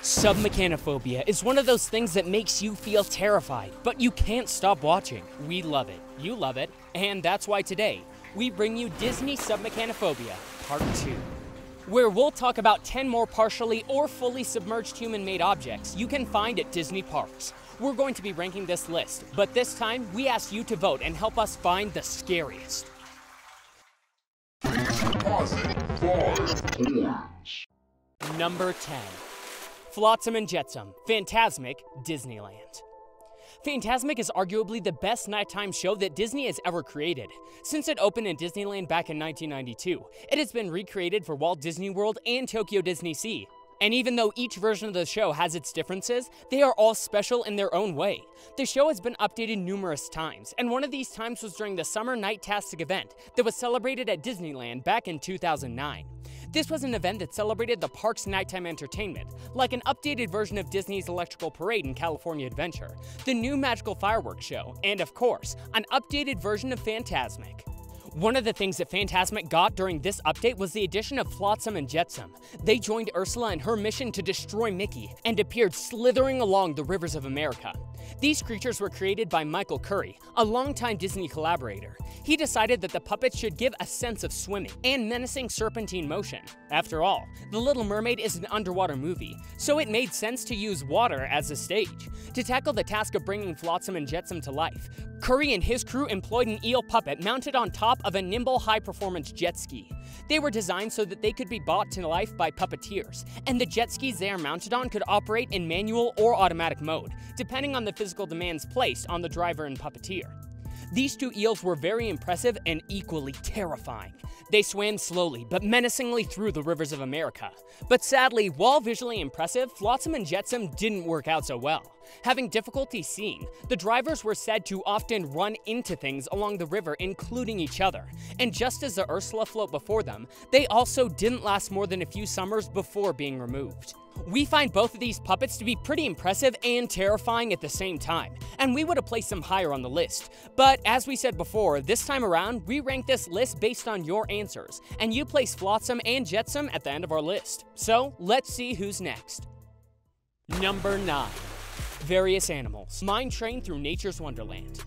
Submechanophobia is one of those things that makes you feel terrified, but you can't stop watching. We love it, you love it, and that's why today, we bring you Disney Submechanophobia Part 2, where we'll talk about 10 more partially or fully submerged human-made objects you can find at Disney parks. We're going to be ranking this list, but this time, we ask you to vote and help us find the scariest. Number 10. Flotsam and Jetsam, Fantasmic, Disneyland. Fantasmic is arguably the best nighttime show that Disney has ever created. Since it opened in Disneyland back in 1992, it has been recreated for Walt Disney World and Tokyo Disney Sea. And even though each version of the show has its differences, they are all special in their own way. The show has been updated numerous times, and one of these times was during the Summer Night-tastic event that was celebrated at Disneyland back in 2009. This was an event that celebrated the park's nighttime entertainment, like an updated version of Disney's Electrical Parade in California Adventure, the new Magical Fireworks Show, and of course, an updated version of Fantasmic. One of the things that Fantasmic got during this update was the addition of Flotsam and Jetsam. They joined Ursula in her mission to destroy Mickey and appeared slithering along the rivers of America. These creatures were created by Michael Curry, a longtime Disney collaborator. He decided that the puppets should give a sense of swimming and menacing serpentine motion. After all, The Little Mermaid is an underwater movie, so it made sense to use water as a stage. To tackle the task of bringing Flotsam and Jetsam to life, Curry and his crew employed an eel puppet mounted on top of a nimble, high-performance jet ski. They were designed so that they could be brought to life by puppeteers, and the jet skis they are mounted on could operate in manual or automatic mode, depending on the physical demands placed on the driver and puppeteer. These two eels were very impressive and equally terrifying. They swam slowly but menacingly through the rivers of America. But sadly, while visually impressive, Flotsam and Jetsam didn't work out so well. Having difficulty seeing, the drivers were said to often run into things along the river, including each other. And just as the Ursula float before them, they also didn't last more than a few summers before being removed. We find both of these puppets to be pretty impressive and terrifying at the same time, and we would have placed them higher on the list. But as we said before, this time around, we rank this list based on your answers, and you place Flotsam and Jetsam at the end of our list. So, let's see who's next. Number 9. Various Animals, Mine Train Through Nature's Wonderland.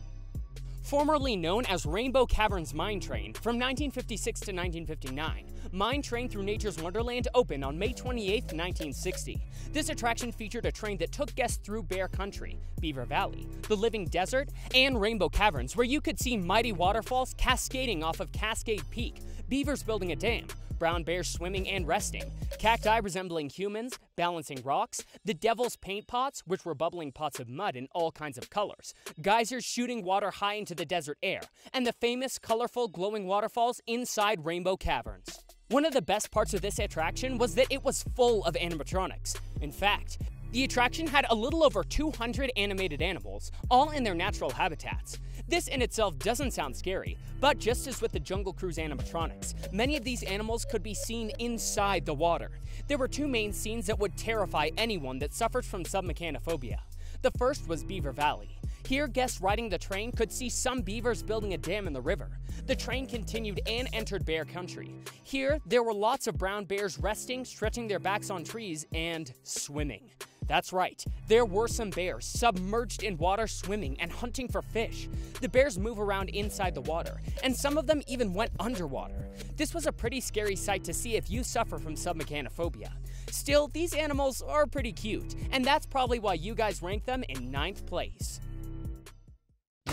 Formerly known as Rainbow Caverns Mine Train, from 1956 to 1959, Mine Train Through Nature's Wonderland opened on May 28, 1960. This attraction featured a train that took guests through Bear Country, Beaver Valley, the Living Desert, and Rainbow Caverns, where you could see mighty waterfalls cascading off of Cascade Peak, beavers building a dam, brown bears swimming and resting, cacti resembling humans, balancing rocks, the devil's paint pots, which were bubbling pots of mud in all kinds of colors, geysers shooting water high into the desert air, and the famous, colorful, glowing waterfalls inside Rainbow Caverns. One of the best parts of this attraction was that it was full of animatronics. In fact, the attraction had a little over 200 animated animals, all in their natural habitats. This in itself doesn't sound scary, but just as with the Jungle Cruise animatronics, many of these animals could be seen inside the water. There were two main scenes that would terrify anyone that suffered from submechanophobia. The first was Beaver Valley. Here, guests riding the train could see some beavers building a dam in the river. The train continued and entered Bear Country. Here, there were lots of brown bears resting, stretching their backs on trees, and swimming. That's right, there were some bears submerged in water swimming and hunting for fish. The bears move around inside the water, and some of them even went underwater. This was a pretty scary sight to see if you suffer from submechanophobia. Still, these animals are pretty cute, and that's probably why you guys rank them in 9th place.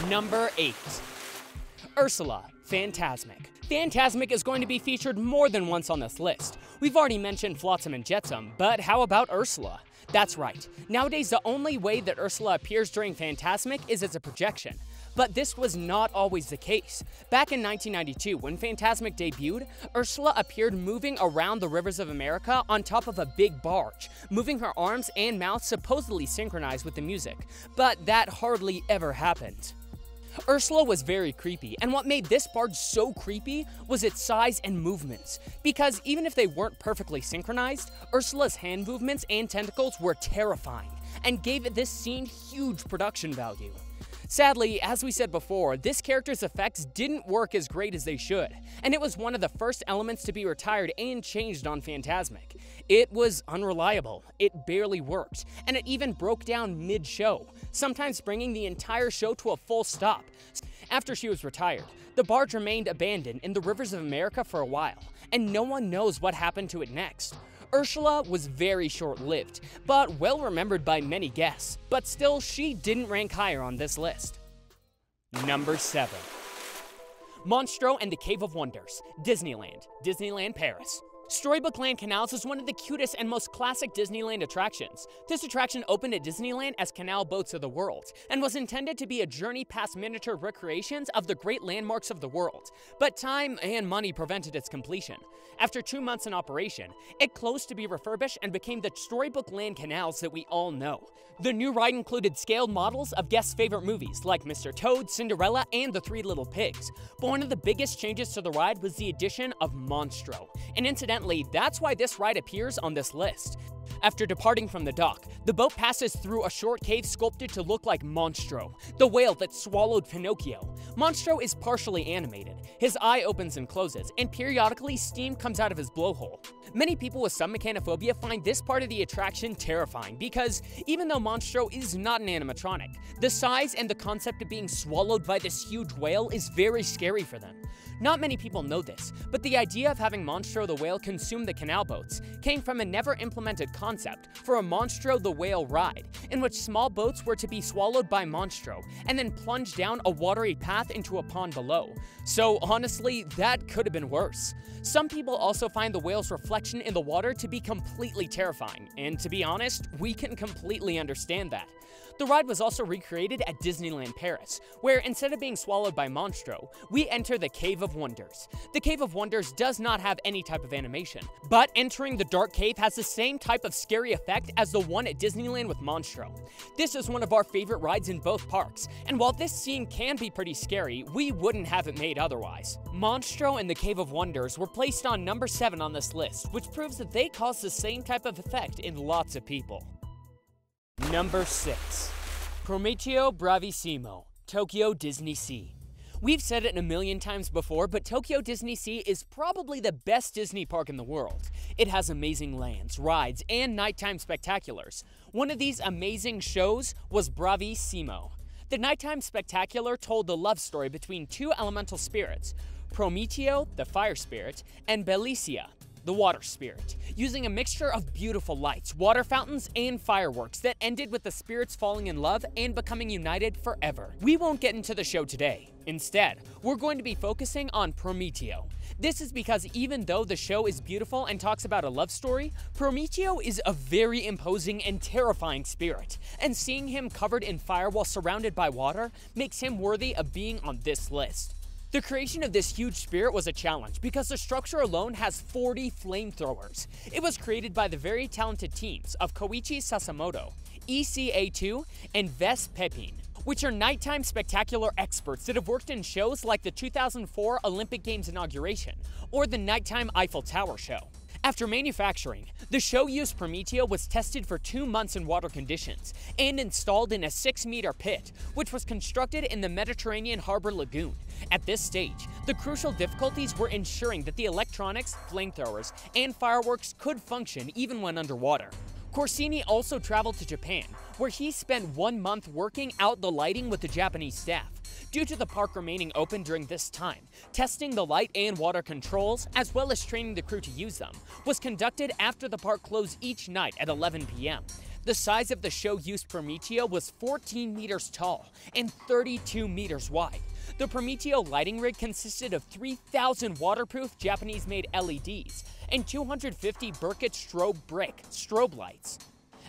Number 8. Ursula, Fantasmic. Fantasmic is going to be featured more than once on this list. We've already mentioned Flotsam and Jetsam, but how about Ursula? That's right. Nowadays, the only way that Ursula appears during Fantasmic is as a projection. But this was not always the case. Back in 1992, when Fantasmic debuted, Ursula appeared moving around the rivers of America on top of a big barge, moving her arms and mouth supposedly synchronized with the music. But that hardly ever happened. Ursula was very creepy, and what made this barge so creepy was its size and movements. Because even if they weren't perfectly synchronized, Ursula's hand movements and tentacles were terrifying, and gave this scene huge production value. Sadly, as we said before, this character's effects didn't work as great as they should, and it was one of the first elements to be retired and changed on Fantasmic. It was unreliable, it barely worked, and it even broke down mid-show, sometimes bringing the entire show to a full stop. After she was retired, the barge remained abandoned in the rivers of America for a while, and no one knows what happened to it next. Ursula was very short-lived, but well remembered by many guests, but still she didn't rank higher on this list. Number 7. Monstro and the Cave of Wonders, Disneyland Paris. Storybook Land Canals is one of the cutest and most classic Disneyland attractions. This attraction opened at Disneyland as Canal Boats of the World, and was intended to be a journey past miniature recreations of the great landmarks of the world, but time and money prevented its completion. After 2 months in operation, it closed to be refurbished and became the Storybook Land Canals that we all know. The new ride included scaled models of guests' favorite movies like Mr. Toad, Cinderella, and the Three Little Pigs. But one of the biggest changes to the ride was the addition of Monstro, and incidentally, that's why this ride appears on this list. After departing from the dock, the boat passes through a short cave sculpted to look like Monstro, the whale that swallowed Pinocchio. Monstro is partially animated. His eye opens and closes, and periodically steam comes out of his blowhole. Many people with submechanophobia find this part of the attraction terrifying because, even though Monstro is not an animatronic, the size and the concept of being swallowed by this huge whale is very scary for them. Not many people know this, but the idea of having Monstro the whale consume the canal boats came from a never-implemented concept for a Monstro the whale ride, in which small boats were to be swallowed by Monstro and then plunge down a watery path into a pond below. So honestly, that could have been worse. Some people also find the whale's reflection in the water to be completely terrifying, and to be honest, we can completely understand that. The ride was also recreated at Disneyland Paris, where instead of being swallowed by Monstro, we enter the Cave of Wonders. The Cave of Wonders does not have any type of animation, but entering the dark cave has the same type of scary effect as the one at Disneyland with Monstro. This is one of our favorite rides in both parks, and while this scene can be pretty scary, we wouldn't have it made otherwise. Monstro and the Cave of Wonders were placed on number 7 on this list, which proves that they cause the same type of effect in lots of people. Number 6. Prometeo BraviSEAmo, Tokyo Disney Sea. We've said it a million times before, but Tokyo Disney Sea is probably the best Disney park in the world. It has amazing lands, rides, and nighttime spectaculars. One of these amazing shows was BraviSEAmo. The nighttime spectacular told the love story between two elemental spirits, Prometeo, the fire spirit, and Bellicia, the water spirit, using a mixture of beautiful lights, water fountains, and fireworks that ended with the spirits falling in love and becoming united forever. We won't get into the show today. Instead, we're going to be focusing on Prometeo. This is because even though the show is beautiful and talks about a love story, Prometeo is a very imposing and terrifying spirit, and seeing him covered in fire while surrounded by water makes him worthy of being on this list. The creation of this huge spirit was a challenge because the structure alone has 40 flamethrowers. It was created by the very talented teams of Koichi Sasamoto, ECA2, and Ves Pepin, which are nighttime spectacular experts that have worked in shows like the 2004 Olympic Games inauguration or the nighttime Eiffel Tower show. After manufacturing, the show-used Prometeo was tested for 2 months in water conditions and installed in a 6-meter pit, which was constructed in the Mediterranean Harbor Lagoon. At this stage, the crucial difficulties were ensuring that the electronics, flamethrowers, and fireworks could function even when underwater. Corsini also traveled to Japan, where he spent 1 month working out the lighting with the Japanese staff. Due to the park remaining open during this time, testing the light and water controls, as well as training the crew to use them, was conducted after the park closed each night at 11 p.m. The size of the show-used Prometeo was 14 meters tall and 32 meters wide. The Prometeo lighting rig consisted of 3,000 waterproof Japanese-made LEDs and 250 Burkett strobe lights,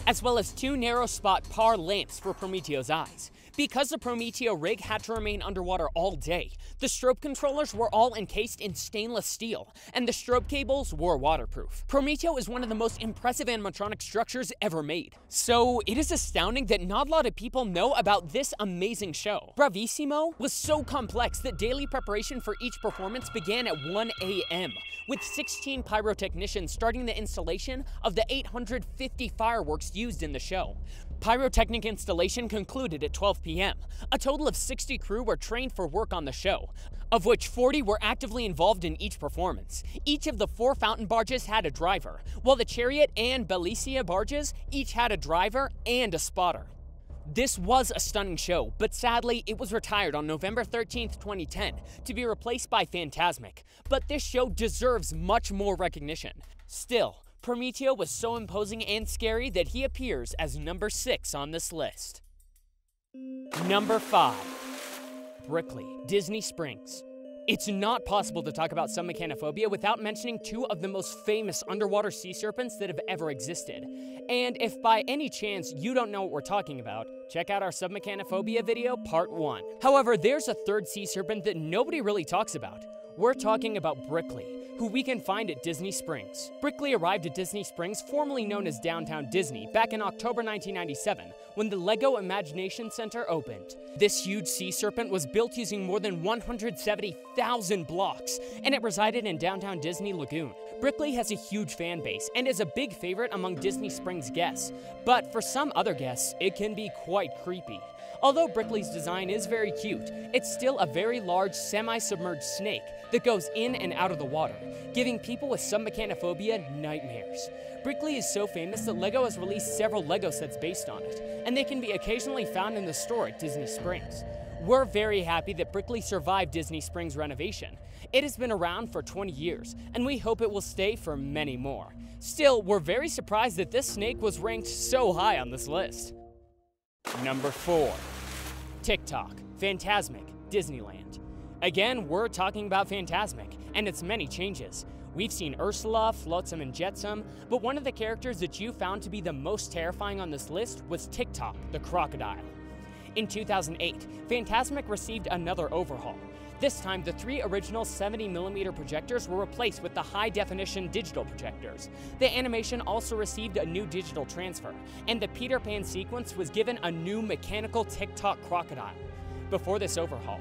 as well as 2 narrow spot PAR lamps for Prometeo's eyes. Because the Prometeo rig had to remain underwater all day, the strobe controllers were all encased in stainless steel, and the strobe cables were waterproof. Prometeo is one of the most impressive animatronic structures ever made, so it is astounding that not a lot of people know about this amazing show. BraviSEAmo was so complex that daily preparation for each performance began at 1 a.m., with 16 pyrotechnicians starting the installation of the 850 fireworks used in the show. Pyrotechnic installation concluded at 12 p.m. A total of 60 crew were trained for work on the show, of which 40 were actively involved in each performance. Each of the 4 fountain barges had a driver, while the chariot and BraviSEAmo barges each had a driver and a spotter. This was a stunning show, but sadly, it was retired on November 13th, 2010, to be replaced by Fantasmic. But this show deserves much more recognition. Still, Prometeo was so imposing and scary that he appears as number 6 on this list. Number 5. Brickley, Disney Springs. It's not possible to talk about Submechanophobia without mentioning 2 of the most famous underwater sea serpents that have ever existed. And if by any chance you don't know what we're talking about, check out our Submechanophobia video, part 1. However, there's a 3rd sea serpent that nobody really talks about. We're talking about Brickley, who we can find at Disney Springs. Brickley arrived at Disney Springs, formerly known as Downtown Disney, back in October 1997, when the LEGO Imagination Center opened. This huge sea serpent was built using more than 170,000 blocks, and it resided in Downtown Disney Lagoon. Brickley has a huge fan base and is a big favorite among Disney Springs guests, but for some other guests, it can be quite creepy. Although Brickley's design is very cute, it's still a very large semi-submerged snake that goes in and out of the water, giving people with submechanophobia nightmares. Brickley is so famous that LEGO has released several LEGO sets based on it, and they can be occasionally found in the store at Disney Springs. We're very happy that Brickley survived Disney Springs renovation. It has been around for 20 years, and we hope it will stay for many more. Still, we're very surprised that this snake was ranked so high on this list. Number 4. Tock, Fantasmic, Disneyland. Again, we're talking about Fantasmic, and its many changes. We've seen Ursula, Flotsam and Jetsam, but one of the characters that you found to be the most terrifying on this list was Tock, the crocodile. In 2008, Fantasmic received another overhaul. This time, the 3 original 70mm projectors were replaced with the high-definition digital projectors. The animation also received a new digital transfer, and the Peter Pan sequence was given a new mechanical Tock crocodile. Before this overhaul,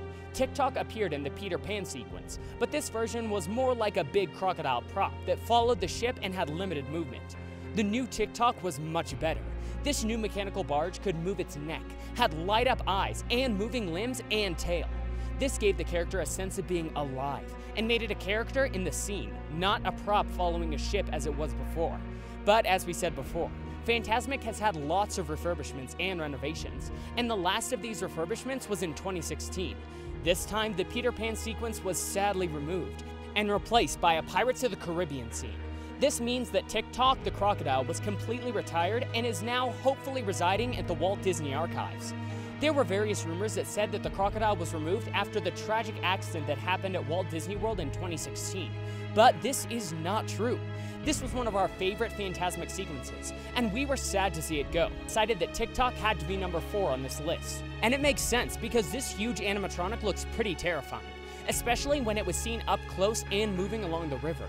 Tock appeared in the Peter Pan sequence, but this version was more like a big crocodile prop that followed the ship and had limited movement. The new Tock was much better. This new mechanical barge could move its neck, had light-up eyes, and moving limbs and tail. This gave the character a sense of being alive, and made it a character in the scene, not a prop following a ship as it was before. But as we said before, Fantasmic has had lots of refurbishments and renovations, and the last of these refurbishments was in 2016. This time, the Peter Pan sequence was sadly removed, and replaced by a Pirates of the Caribbean scene. This means that Tock the crocodile was completely retired and is now hopefully residing at the Walt Disney Archives. There were various rumors that said that the crocodile was removed after the tragic accident that happened at Walt Disney World in 2016, but this is not true. This was one of our favorite Fantasmic sequences, and we were sad to see it go. Decided that Tock had to be number 4 on this list. And it makes sense because this huge animatronic looks pretty terrifying, especially when it was seen up close and moving along the river.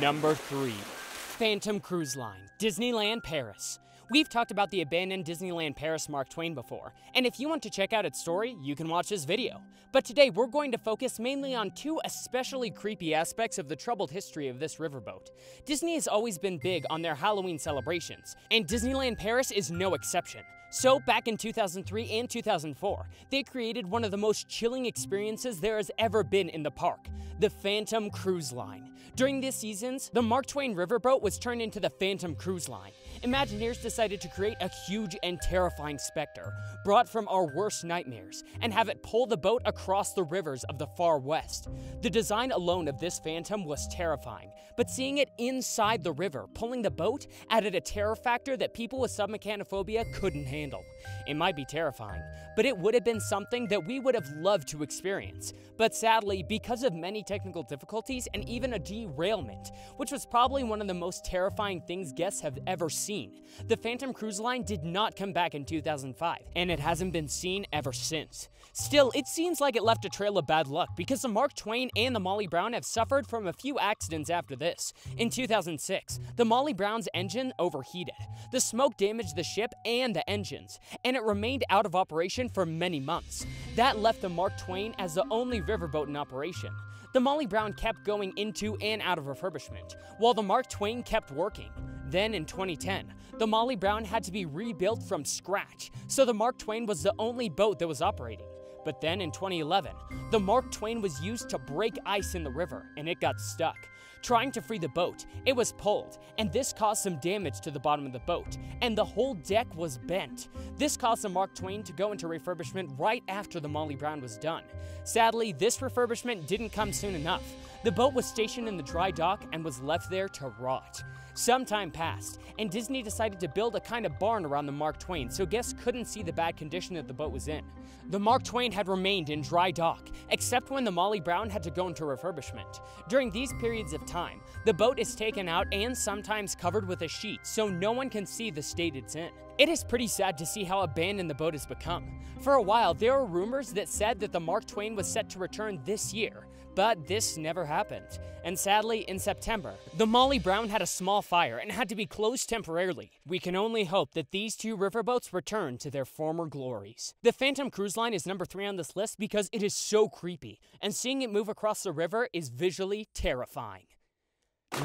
Number 3. Phantom Cruise Line, Disneyland Paris. We've talked about the abandoned Disneyland Paris Mark Twain before, and if you want to check out its story, you can watch this video. But today we're going to focus mainly on 2 especially creepy aspects of the troubled history of this riverboat. Disney has always been big on their Halloween celebrations, and Disneyland Paris is no exception. So back in 2003 and 2004, they created one of the most chilling experiences there has ever been in the park, the Phantom Cruise Line. During these seasons, the Mark Twain riverboat was turned into the Phantom Cruise Line. Imagineers decided to create a huge and terrifying specter, brought from our worst nightmares, and have it pull the boat across the rivers of the far west. The design alone of this Phantom was terrifying, but seeing it inside the river pulling the boat added a terror factor that people with submechanophobia couldn't handle. It might be terrifying, but it would have been something that we would have loved to experience. But sadly, because of many technical difficulties and even a derailment, which was probably one of the most terrifying things guests have ever seen, the Phantom Cruise Line did not come back in 2005, and it hasn't been seen ever since. Still, it seems like it left a trail of bad luck because the Mark Twain and the Molly Brown have suffered from a few accidents after this. In 2006, the Molly Brown's engine overheated. The smoke damaged the ship and the engines, and it remained out of operation for many months. That left the Mark Twain as the only riverboat in operation. The Molly Brown kept going into and out of refurbishment, while the Mark Twain kept working. Then in 2010, the Molly Brown had to be rebuilt from scratch, so the Mark Twain was the only boat that was operating. But then in 2011, the Mark Twain was used to break ice in the river, and it got stuck. Trying to free the boat, it was pulled, and this caused some damage to the bottom of the boat, and the whole deck was bent. This caused the Mark Twain to go into refurbishment right after the Molly Brown was done. Sadly, this refurbishment didn't come soon enough. The boat was stationed in the dry dock and was left there to rot. Some time passed, and Disney decided to build a kind of barn around the Mark Twain so guests couldn't see the bad condition that the boat was in. The Mark Twain had remained in dry dock, except when the Molly Brown had to go into refurbishment. During these periods of time, the boat is taken out and sometimes covered with a sheet so no one can see the state it's in. It is pretty sad to see how abandoned the boat has become. For a while, there were rumors that said that the Mark Twain was set to return this year, but this never happened. And sadly, in September, the Molly Brown had a small fire and had to be closed temporarily. We can only hope that these two riverboats return to their former glories. The Phantom Cruise Line is number 3 on this list because it is so creepy, and seeing it move across the river is visually terrifying.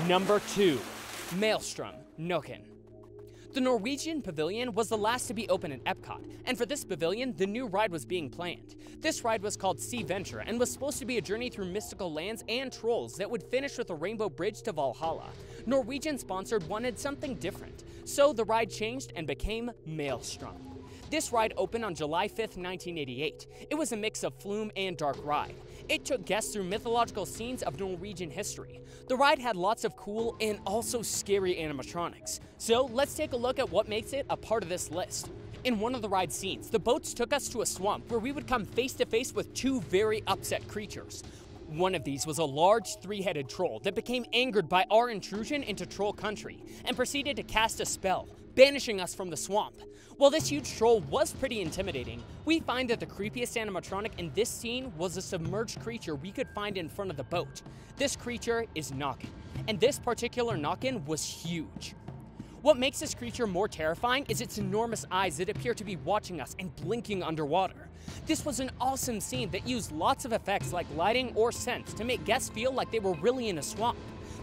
Number 2. Maelstrom Nokken. The Norwegian Pavilion was the last to be open at Epcot, and for this pavilion, the new ride was being planned. This ride was called Sea Venture and was supposed to be a journey through mystical lands and trolls that would finish with a rainbow bridge to Valhalla. Norwegian sponsored wanted something different, so the ride changed and became Maelstrom. This ride opened on July 5th, 1988. It was a mix of flume and dark ride. It took guests through mythological scenes of Norwegian history. The ride had lots of cool and also scary animatronics. So let's take a look at what makes it a part of this list. In one of the ride scenes, the boats took us to a swamp where we would come face to face with two very upset creatures. One of these was a large three-headed troll that became angered by our intrusion into troll country and proceeded to cast a spell, banishing us from the swamp. While this huge troll was pretty intimidating, we find that the creepiest animatronic in this scene was a submerged creature we could find in front of the boat. This creature is Nokken, and this particular Nokken was huge. What makes this creature more terrifying is its enormous eyes that appear to be watching us and blinking underwater. This was an awesome scene that used lots of effects like lighting or scents to make guests feel like they were really in a swamp.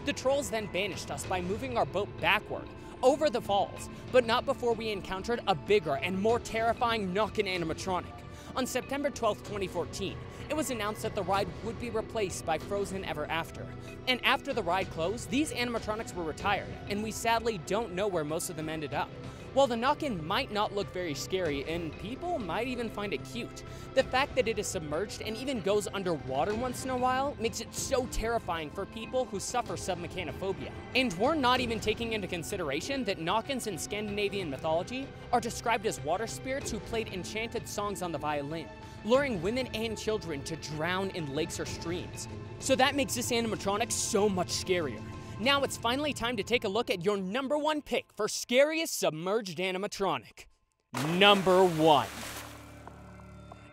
The trolls then banished us by moving our boat backward, over the falls, but not before we encountered a bigger and more terrifying Nokken animatronic. On September 12, 2014, it was announced that the ride would be replaced by Frozen Ever After. And after the ride closed, these animatronics were retired, and we sadly don't know where most of them ended up. While the Nokken might not look very scary, and people might even find it cute, the fact that it is submerged and even goes underwater once in a while makes it so terrifying for people who suffer submechanophobia. And we're not even taking into consideration that Nokkens in Scandinavian mythology are described as water spirits who played enchanted songs on the violin, luring women and children to drown in lakes or streams. So that makes this animatronic so much scarier. Now it's finally time to take a look at your number 1 pick for scariest submerged animatronic. Number 1.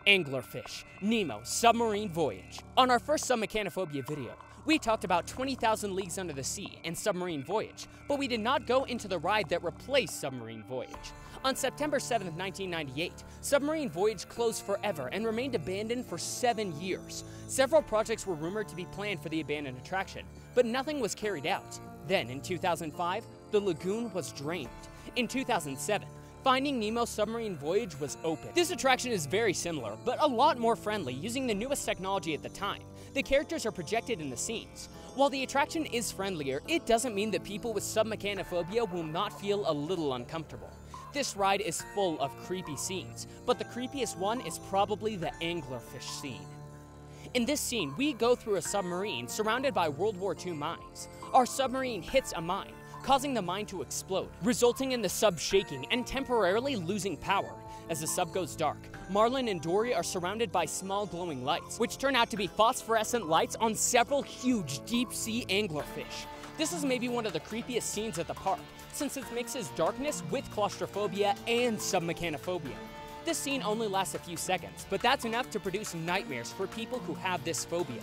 Anglerfish, Nemo Submarine Voyage. On our first Submechanophobia video, we talked about 20,000 Leagues Under the Sea and Submarine Voyage, but we did not go into the ride that replaced Submarine Voyage. On September 7, 1998, Submarine Voyage closed forever and remained abandoned for 7 years. Several projects were rumored to be planned for the abandoned attraction, but nothing was carried out. Then, in 2005, the lagoon was drained. In 2007, Finding Nemo Submarine Voyage was open. This attraction is very similar, but a lot more friendly, using the newest technology at the time. The characters are projected in the scenes. While the attraction is friendlier, it doesn't mean that people with submechanophobia will not feel a little uncomfortable. This ride is full of creepy scenes, but the creepiest one is probably the anglerfish scene. In this scene, we go through a submarine surrounded by World War II mines. Our submarine hits a mine, causing the mine to explode, resulting in the sub shaking and temporarily losing power. As the sub goes dark, Marlin and Dory are surrounded by small glowing lights, which turn out to be phosphorescent lights on several huge deep-sea anglerfish. This is maybe one of the creepiest scenes at the park, since it mixes darkness with claustrophobia and submechanophobia. This scene only lasts a few seconds, but that's enough to produce nightmares for people who have this phobia.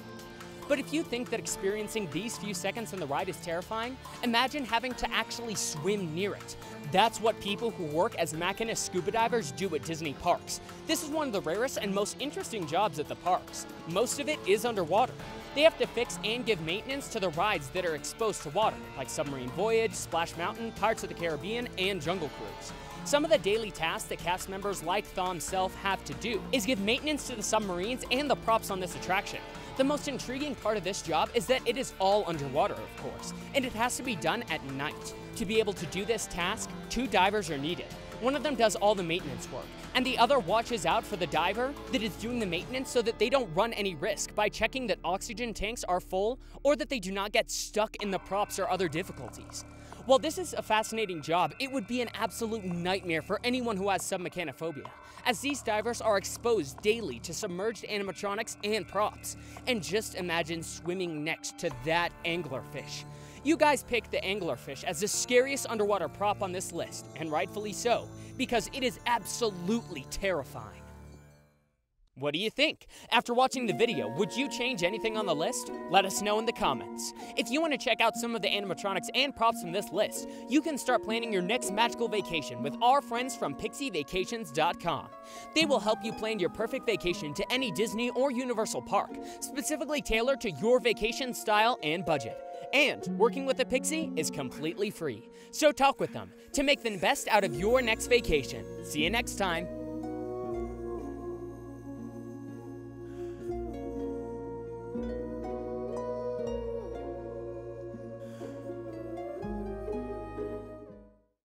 But if you think that experiencing these few seconds in the ride is terrifying, imagine having to actually swim near it. That's what people who work as machinist scuba divers do at Disney parks. This is one of the rarest and most interesting jobs at the parks. Most of it is underwater. They have to fix and give maintenance to the rides that are exposed to water, like Submarine Voyage, Splash Mountain, Pirates of the Caribbean, and Jungle Cruise. Some of the daily tasks that cast members like Thaw himself have to do is give maintenance to the submarines and the props on this attraction. The most intriguing part of this job is that it is all underwater, of course, and it has to be done at night. To be able to do this task, 2 divers are needed. One of them does all the maintenance work, and the other watches out for the diver that is doing the maintenance so that they don't run any risk by checking that oxygen tanks are full or that they do not get stuck in the props or other difficulties. While this is a fascinating job, it would be an absolute nightmare for anyone who has submechanophobia, as these divers are exposed daily to submerged animatronics and props. And just imagine swimming next to that anglerfish. You guys picked the anglerfish as the scariest underwater prop on this list, and rightfully so, because it is absolutely terrifying. What do you think? After watching the video, would you change anything on the list? Let us know in the comments. If you want to check out some of the animatronics and props from this list, you can start planning your next magical vacation with our friends from PixieVacations.com. They will help you plan your perfect vacation to any Disney or Universal park, specifically tailored to your vacation style and budget. And working with a Pixie is completely free. So talk with them to make the best out of your next vacation. See you next time.